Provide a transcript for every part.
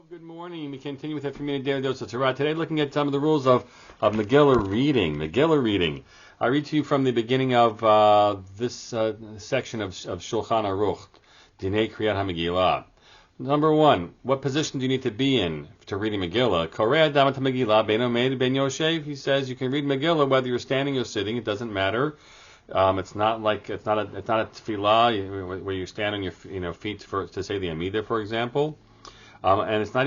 Good morning. We continue with our community daily dose of Torah. Today, looking at some of the rules of Megillah reading. Megillah reading. I read to you from the beginning of this section of Shulchan Aruch, Dinei Kriyat HaMegillah. Number one, what position do you need to be in to reading Megillah? Korei Adam Megillah Ben Omed Ben Yoshev. He says you can read Megillah whether you're standing or sitting. It doesn't matter. It's not a tefillah where you stand on your feet to say the Amidah, for example. And it's not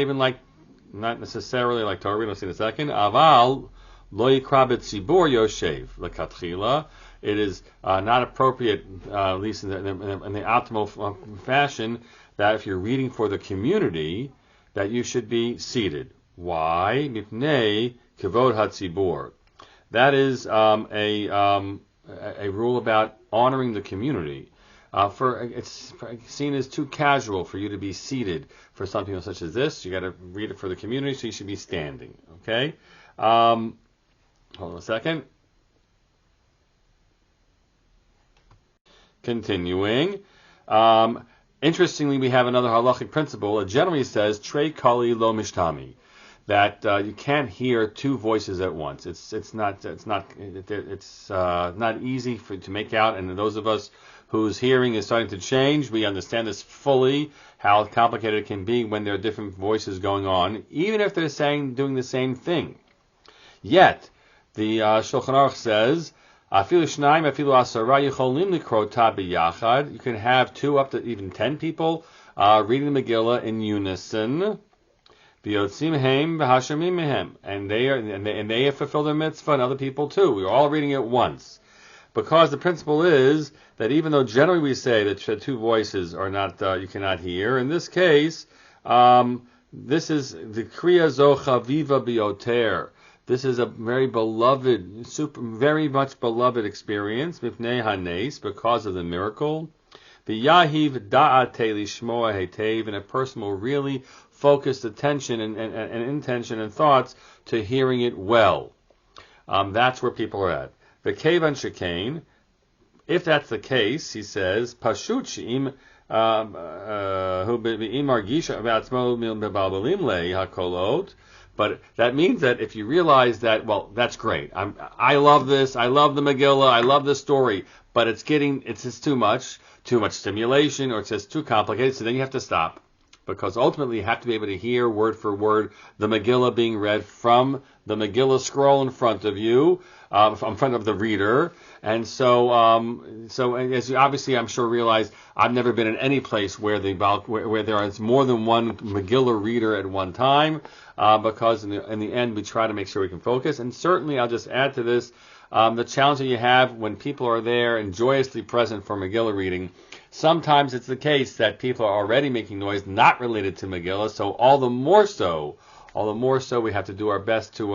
necessarily like Torah. We'll see in a second. Aval lo yikra b'tzibur yoshev lekatchila. It is not appropriate, at least in the optimal fashion, that if you're reading for the community, that you should be seated. Why? Mipnei kavod hatzibur. That is a rule about honoring the community. It's seen as too casual for you to be seated for something such as this. You got to read it for the community, so you should be standing. Okay. Hold on a second. Continuing. Interestingly, we have another halachic principle. It generally says trei kali lo mishtami, that you can't hear two voices at once. It's not easy to make out, and those of us whose hearing is starting to change, we understand this fully, how complicated it can be when there are different voices going on, even if they're doing the same thing. Yet, the Shulchan Aruch says, afilu shnayim, afilu asara, yicholim likrota biyachad. You can have 2 up to even 10 people reading the Megillah in unison. B'yotzim heim v'hashamim mehem, and they have fulfilled their mitzvah, and other people too. We're all reading it once. Because the principle is that even though generally we say that 2 voices are not, you cannot hear, in this case, this is the Kriya Zocha Viva Bioter. This is a very beloved, very much beloved experience, Mipnei Hanes, because of the miracle. V'yahiv da'ate lishmoa hetev, and a person will really focus attention and intention and thoughts to hearing it well. That's where people are at. V'kevan shekain, if that's the case, he says, pashut she'im hu be'im argisha b'atzmo mebalbalim le hakolot. But that means that if you realize that, well, that's great. I love this. I love the Megillah. I love the story. But it's just too much stimulation, or it's just too complicated. So then you have to stop, because ultimately you have to be able to hear word for word the Megillah being read from the Megillah scroll in front of you, in front of the reader. And so as you obviously I'm sure realize, I've never been in any place where there is more than one Megillah reader at one time, because in the end we try to make sure we can focus. And certainly I'll just add to this, the challenge that you have when people are there and joyously present for Megillah reading. Sometimes it's the case that people are already making noise not related to Megillah, so all the more so we have to do our best to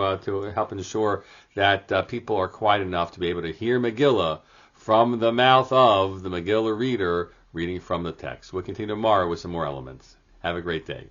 help ensure that people are quiet enough to be able to hear Megillah from the mouth of the Megillah reader reading from the text. We'll continue tomorrow with some more elements. Have a great day.